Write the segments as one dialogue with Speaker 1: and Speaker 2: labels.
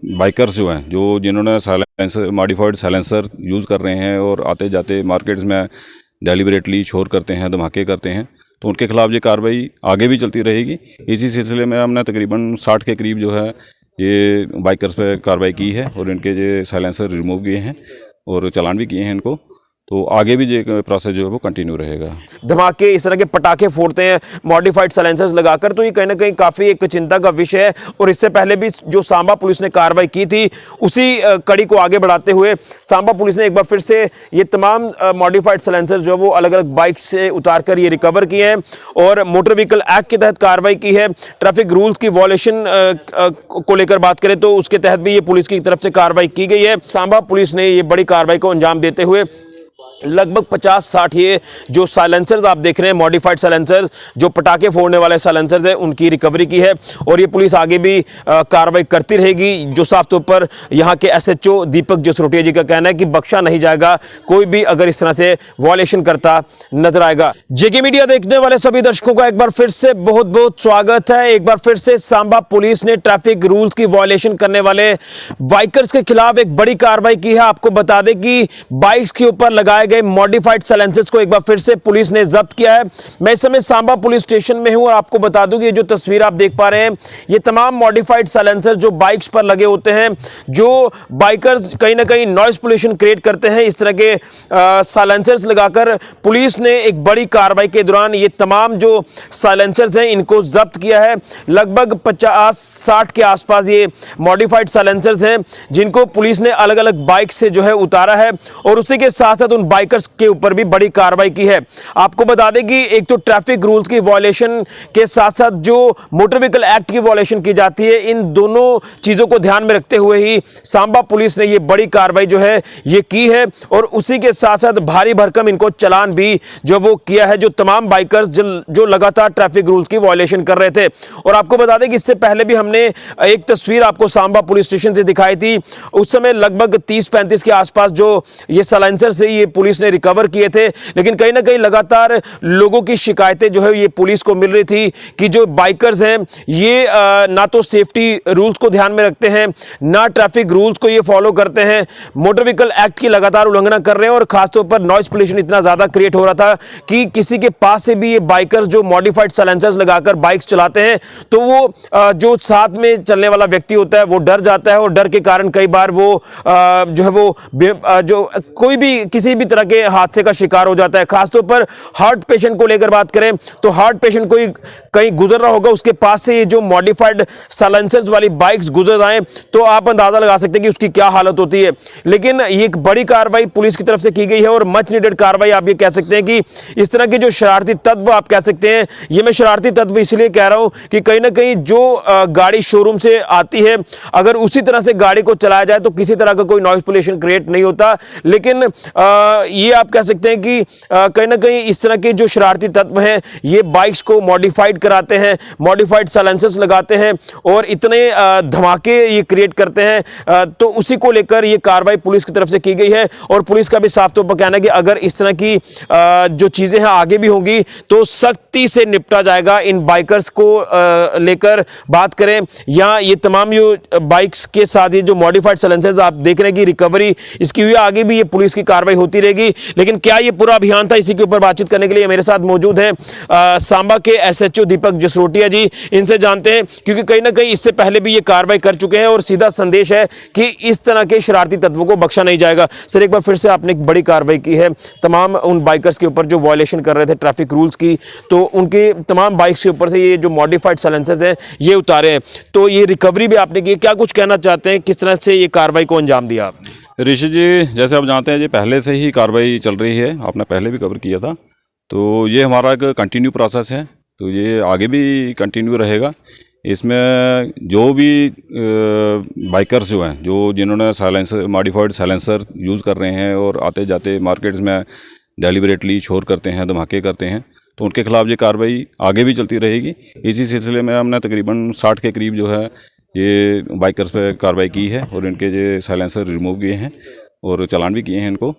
Speaker 1: Bikers जो हैं, जो जिन्होंने साइलेंसर मॉडिफाइड साइलेंसर यूज़ कर रहे हैं और आते जाते मार्केट्स में डेलिबरेटली शोर करते हैं, धमाके करते हैं, तो उनके खिलाफ ये कार्रवाई आगे भी चलती रहेगी। इसी सिलसिले में हमने तकरीबन 60 के करीब जो है ये बाइकर्स पे कार्रवाई की है और इनके जो साइलेंसर रिमूव किए हैं और चालान भी किए हैं इनको। तो आगे भी ये प्रोसेस जो है वो कंटिन्यू रहेगा।
Speaker 2: धमाके, इस तरह के पटाखे फोड़ते हैं मॉडिफाइड साइलेंसर्स लगाकर, तो ये कहीं ना कहीं काफ़ी एक चिंता का विषय है। और इससे पहले भी जो सांबा पुलिस ने कार्रवाई की थी, उसी कड़ी को आगे बढ़ाते हुए सांबा पुलिस ने एक बार फिर से ये तमाम मॉडिफाइड साइलेंसर्स जो वो अलग अलग बाइक से उतार कर ये रिकवर किए हैं और मोटर व्हीकल एक्ट के तहत कार्रवाई की है। ट्रैफिक रूल्स की वॉयलेशन को लेकर बात करें तो उसके तहत भी ये पुलिस की तरफ से कार्रवाई की गई है। सांबा पुलिस ने ये बड़ी कार्रवाई को अंजाम देते हुए लगभग 50-60 ये जो साइलेंसर्स आप देख रहे हैं, मॉडिफाइड साइलेंसर्स, जो पटाखे फोड़ने वाले साइलेंसर्स हैं, उनकी रिकवरी की है। और ये पुलिस आगे भी कार्रवाई करती रहेगी। जो साफ तौर पर यहाँ के एसएचओ दीपक जसरोटिया जी का कहना है कि बख्शा नहीं जाएगा कोई भी अगर इस तरह से वॉयलेशन करता नजर आएगा। जेके मीडिया देखने वाले सभी दर्शकों का एक बार फिर से बहुत बहुत स्वागत है। एक बार फिर से सांबा पुलिस ने ट्रैफिक रूल्स की वॉयलेशन करने वाले बाइकर्स के खिलाफ एक बड़ी कार्रवाई की है। आपको बता दें कि बाइक्स के ऊपर लगाए गए मॉडिफाइड साइलेंसर्स को एक बार फिर से पुलिस ने जब्त किया है। मैं इस समय सांबा पुलिस स्टेशन में हूं और आपको बता दूं कि ये जो तस्वीर आप देख पा रहे हैं, ये तमाम मॉडिफाइड साइलेंसर्स जो बाइक्स पर लगे होते हैं, जो बाइकर्स कहीं ना कहीं नॉइस पोल्यूशन क्रिएट करते हैं, इस तरह के साइलेंसर्स लगाकर पुलिस ने एक बड़ी कार्रवाई के दौरान ये तमाम जो साइलेंसर्स हैं इनको जब्त किया है। लगभग 50-60 के आसपास ये मॉडिफाइड साइलेंसर्स हैं जिनको पुलिस ने अलग अलग बाइक से जो है उतारा है और उसी के साथ साथ उन बाइकर्स के ऊपर भी बड़ी कार्रवाई की है। आपको बता दें कि एक तो ट्रैफिक रूल्स की वॉयलेशन के साथ साथ जो मोटर व्हीकल एक्ट की वॉयलेशन की जाती है, इन दोनों चीजों को ध्यान में रखते हुए ही सांबा पुलिस ने ये बड़ी कार्रवाई जो है ये की है और उसी के साथ साथ भारी भरकम इनको चालान भी जो वो किया है, जो तमाम बाइकर्स जो लगातार ट्रैफिक रूल्स की वॉयलेशन कर रहे थे। और आपको बता दें कि इससे पहले भी हमने एक तस्वीर आपको सांबा पुलिस स्टेशन से दिखाई थी। उस समय लगभग 30-35 के आसपास जो ये साइलेंसर से ये पुलिस ने रिकवर किए थे, लेकिन कहीं ना कहीं लगातार लोगों की शिकायतें जो है ये पुलिस को मिल रही थी कि जो बाइकर्स हैं ये ना तो सेफ्टी रूल्स को ध्यान में रखते हैं, ना ट्रैफिक रूल्स को ये फॉलो करते हैं, मोटर व्हीकल एक्ट की लगातार उल्लंघना कर रहे हैं और खासतौर पर नॉइस पोल्यूशन इतना ज्यादा क्रिएट हो रहा था कि किसी के पास से भी ये बाइकर्स जो मॉडिफाइड साइलेंसर्स लगाकर बाइक्स चलाते हैं तो वो जो साथ में चलने वाला व्यक्ति होता है वो डर जाता है और डर के कारण कई बार वो जो है वो जो कोई भी किसी भी तरह के हादसे का शिकार हो जाता है। खासतौर पर हार्ट पेशेंट को लेकर बात करें तो हार्ट पेशेंट कोई कहीं गुजर रहा होगा, उसके पास से ये जो मॉडिफाइड साइलेंसर्स वाली बाइक्स गुजर जाएं तो आप अंदाजा लगा सकते हैं कि उसकी क्या हालत होती है। लेकिन ये एक बड़ी कार्रवाई पुलिस की तरफ से की गई है और मच नीडेड कार्रवाई आप ये कह सकते हैं कि इस तरह के जो शरारती तत्व आप कह सकते हैं, ये मैं शरारती तत्व इसलिए कह रहा हूं कि कहीं ना कहीं जो गाड़ी शोरूम से आती है अगर उसी तरह से गाड़ी को चलाया जाए तो किसी तरह का कोई नॉइस पोल्यूशन क्रिएट नहीं होता। लेकिन ये आप कह सकते हैं कि कहीं ना कहीं इस तरह के जो शरारती तत्व हैं ये बाइक्स को मॉडिफाइड कराते हैं, मॉडिफाइड साइलेंसर्स लगाते हैं और इतने धमाके ये क्रिएट करते हैं। तो उसी को लेकर ये कार्रवाई पुलिस की तरफ से की गई है और पुलिस का भी साफ तौर पर कहना है कि अगर इस तरह की जो चीजें हैं आगे भी होंगी तो सख्ती से निपटा जाएगा। इन बाइकर्स को लेकर बात करें या ये तमाम जो बाइक्स के साथ ये जो मॉडिफाइड साइलेंसर्स आप देख रहे हैं कि रिकवरी इसकी हुई, आगे भी ये पुलिस की कार्रवाई होती रहेगी। लेकिन क्या ये पूरा अभियान था, इसी के ऊपर बातचीत करने के लिए मेरे साथ मौजूद हैं सांबा के एसएचओ दीपक जसरोटिया जी। इनसे जानते हैं क्योंकि कहीं ना कहीं इससे पहले भी ये कार्रवाई कर चुके हैं और सीधा संदेश है कि इस तरह के शरारती तत्वों को बख्शा नहीं जाएगा। सर, एक बार फिर से आपने एक बड़ी कार्रवाई की है तमाम उन बाइकर्स के ऊपर जो वॉयलेशन कर रहे थे ट्रैफिक रूल्स की, तो उनके तमाम बाइक्स के ऊपर से ये जो मॉडिफाइड साइलेंसर्स हैं ये उतारे हैं, तो ये रिकवरी भी आपने की। क्या कुछ कहना चाहते हैं, किस तरह से ये कार्रवाई को अंजाम दिया आपने?
Speaker 1: ऋषि जी, जैसे आप जानते हैं ये पहले से ही कार्रवाई चल रही है, आपने पहले भी कवर किया था, तो ये हमारा एक कंटिन्यू प्रोसेस है, तो ये आगे भी कंटिन्यू रहेगा। इसमें जो भी बाइकर्स जो हैं, जो जिन्होंने साइलेंसर मॉडिफाइड साइलेंसर यूज़ कर रहे हैं और आते जाते मार्केट्स में डेलिबरेटली शोर करते हैं, धमाके करते हैं, तो उनके खिलाफ ये कार्रवाई आगे भी चलती रहेगी। इसी सिलसिले में हमने तकरीबन 60 के करीब जो है ये बाइकर्स पे कार्रवाई की है और इनके जो साइलेंसर रिमूव किए हैं और चालान भी किए हैं इनको।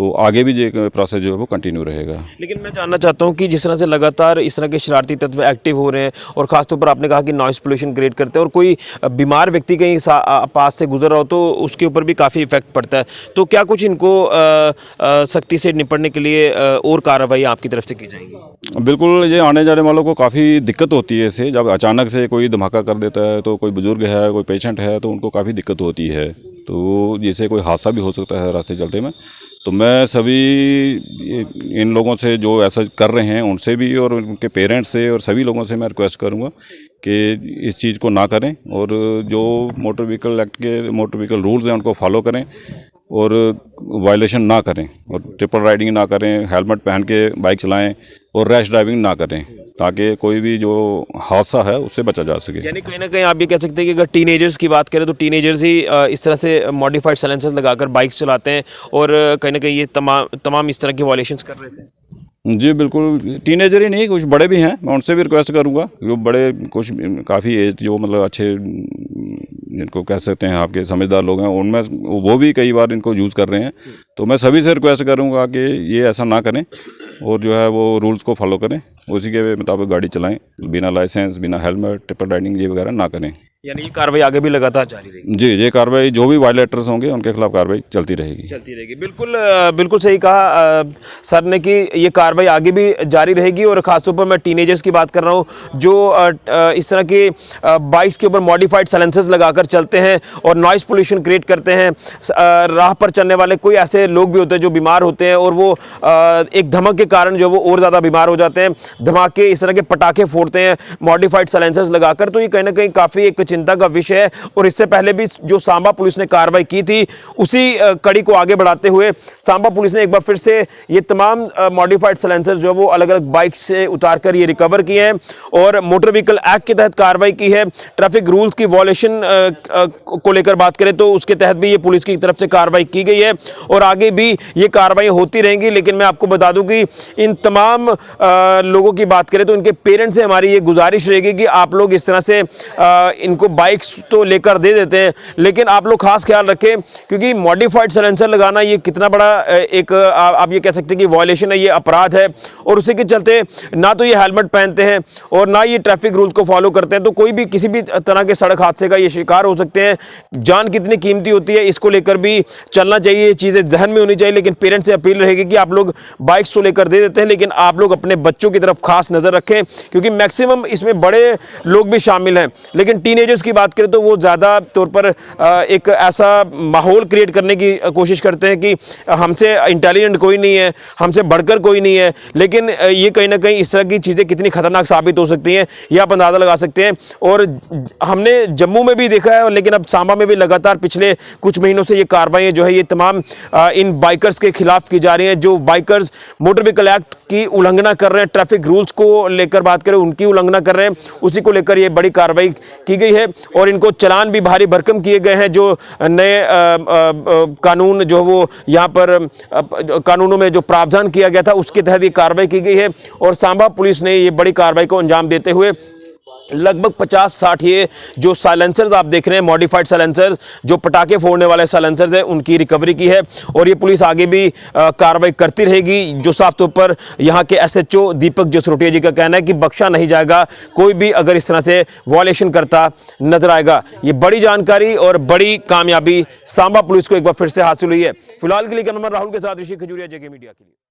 Speaker 1: तो आगे भी ये प्रोसेस जो है वो कंटिन्यू रहेगा।
Speaker 2: लेकिन मैं जानना चाहता हूं कि जिस तरह से लगातार इस तरह के शरारती तत्व एक्टिव हो रहे हैं और खासतौर पर आपने कहा कि नॉइस पोल्यूशन क्रिएट करते हैं और कोई बीमार व्यक्ति कहीं पास से गुजर रहा हो तो उसके ऊपर भी काफ़ी इफेक्ट पड़ता है, तो क्या कुछ इनको सख्ती से निपटने के लिए और कार्रवाई आपकी तरफ से की जाएगी?
Speaker 1: बिल्कुल, ये आने जाने वालों को काफ़ी दिक्कत होती है इससे। जब अचानक से कोई धमाका कर देता है तो कोई बुजुर्ग है, कोई पेशेंट है, तो उनको काफ़ी दिक्कत होती है, तो जैसे कोई हादसा भी हो सकता है रास्ते चलते में। तो मैं सभी इन लोगों से जो ऐसा कर रहे हैं उनसे भी और उनके पेरेंट्स से और सभी लोगों से मैं रिक्वेस्ट करूंगा कि इस चीज़ को ना करें और जो मोटर व्हीकल एक्ट के मोटर व्हीकल रूल्स हैं उनको फॉलो करें और वायलेशन ना करें और ट्रिपल राइडिंग ना करें, हेलमेट पहन के बाइक चलाएं और रैश ड्राइविंग ना करें, ताकि कोई भी जो हादसा है उससे बचा जा सके।
Speaker 2: यानी कहीं ना कहीं आप ये कह सकते हैं कि अगर टीनेजर्स की बात करें तो टीनेजर्स ही इस तरह से मॉडिफाइड साइलेंसर्स लगाकर बाइक्स चलाते हैं और कहीं ना कहीं ये तमाम इस तरह के वायलेशंस कर रहे थे।
Speaker 1: जी बिल्कुल, टीनेजर ही नहीं, कुछ बड़े भी हैं, मैं उनसे भी रिक्वेस्ट करूंगा, जो बड़े कुछ काफ़ी एज जो मतलब अच्छे जिनको कह सकते हैं आपके समझदार लोग हैं, उनमें वो भी कई बार इनको यूज़ कर रहे हैं। तो मैं सभी से रिक्वेस्ट करूंगा कि ये ऐसा ना करें और जो है वो रूल्स को फॉलो करें, उसी के मुताबिक गाड़ी चलाएं, बिना लाइसेंस, बिना हेलमेट, ट्रिपल राइडिंग ये वगैरह ना करें।
Speaker 2: यानी ये कार्रवाई आगे भी लगातार जारी रहेगी?
Speaker 1: जी, ये कार्रवाई जो भी वायलेटर्स होंगे उनके खिलाफ कार्रवाई चलती रहेगी।
Speaker 2: बिल्कुल बिल्कुल सही कहा सर ने कि ये कार्रवाई आगे भी जारी रहेगी और ख़ासतौर पर मैं टीनेजर्स की बात कर रहा हूँ जो इस तरह के बाइक्स के ऊपर मॉडिफाइड साइलेंसर्स लगाकर चलते हैं और नॉइस पोल्यूशन क्रिएट करते हैं। राह पर चलने वाले कोई ऐसे लोग भी होते हैं जो बीमार होते हैं और वो एक धमक के कारण जो वो और ज़्यादा बीमार हो जाते हैं, धमाके इस तरह के पटाखे फोड़ते हैं मॉडिफाइड साइलेंसर्स लगाकर, तो ये कहीं ना कहीं काफ़ी एक चिंता का विषय है। और इससे पहले भी जो सांबा पुलिस ने कार्रवाई की थी उसी कड़ी को आगे बढ़ाते हुए सांबा पुलिस ने एक बार फिर से ये तमाम मॉडिफाइड साइलेंसर्स जो वो अलग अलग बाइक से उतारकर ये रिकवर किए हैं और मोटर व्हीकल एक्ट के तहत कार्रवाई की है। ट्रैफिक रूल्स की वॉयलेशन को लेकर बात करें तो उसके तहत भी ये पुलिस की तरफ से कार्रवाई की गई है और आगे भी ये कार्रवाई होती रहेंगी। लेकिन मैं आपको बता दूं कि इन तमाम लोगों की बात करें तो इनके पेरेंट्स से हमारी ये गुजारिश रहेगी कि आप लोग इस तरह से इनको बाइक्स तो लेकर दे देते हैं, लेकिन आप लोग खास ख्याल रखें क्योंकि मॉडिफाइड साइलेंसर लगाना ये कितना बड़ा एक आप ये कह सकते हैं कि वॉयलेशन है, ये अपराध है और उसी के चलते ना तो ये हेलमेट पहनते हैं और ना ये ट्रैफिक रूल्स को फॉलो करते हैं, तो कोई भी किसी भी तरह के सड़क हादसे का ये शिकार हो सकते हैं। जान कितनी कीमती होती है, इसको लेकर भी चलना चाहिए, ये चीज़ें जहन में होनी चाहिए। लेकिन पेरेंट्स से अपील रहेगी कि आप लोग बाइक्स तो लेकर दे देते हैं, लेकिन आप लोग अपने बच्चों की तरफ खास नज़र रखें क्योंकि मैक्सिमम इसमें बड़े लोग भी शामिल हैं, लेकिन टीनेजर्स की बात करें तो वो ज़्यादा तौर पर एक ऐसा माहौल क्रिएट करने की कोशिश करते हैं कि हमसे इंटेलिजेंट कोई नहीं है, हमसे बढ़कर कोई नहीं है। लेकिन ये कहीं ना कहीं इस तरह की चीज़ें कितनी खतरनाक साबित हो सकती हैं ये आप अंदाज़ा लगा सकते हैं। और हमने जम्मू में भी देखा है, लेकिन अब सांबा में भी लगातार पिछले कुछ महीनों से ये कार्रवाई जो है ये तमाम इन बाइकर्स के खिलाफ की जा रही हैं जो बाइकर्स मोटर व्हीकल एक्ट की उल्लंघना कर रहे हैं, ट्रैफिक रूल्स को लेकर बात करें उनकी उल्लंघना कर रहे हैं, उसी को लेकर ये बड़ी कार्रवाई की गई है और इनको चालान भी भारी भरकम किए गए हैं। जो नए कानून जो वो यहाँ पर कानूनों में जो प्रावधान किया गया था उसके तहत ये कार्रवाई की गई है और सांबा पुलिस ने ये बड़ी कार्रवाई को अंजाम देते हुए लगभग 50-60 ये जो साइलेंसर्स आप देख रहे हैं मॉडिफाइड साइलेंसर्स जो पटाखे फोड़ने वाले साइलेंसर्स हैं उनकी रिकवरी की है और ये पुलिस आगे भी कार्रवाई करती रहेगी। जो साफ तौर पर यहाँ के एसएचओ दीपक जसरोटिया जी का कहना है कि बख्शा नहीं जाएगा कोई भी अगर इस तरह से वॉयलेशन करता नजर आएगा। ये बड़ी जानकारी और बड़ी कामयाबी सांबा पुलिस को एक बार फिर से हासिल हुई है। फिलहाल के लिए कैमरामैन राहुल के साथ ऋषि खजूरिया, जेके मीडिया के लिए।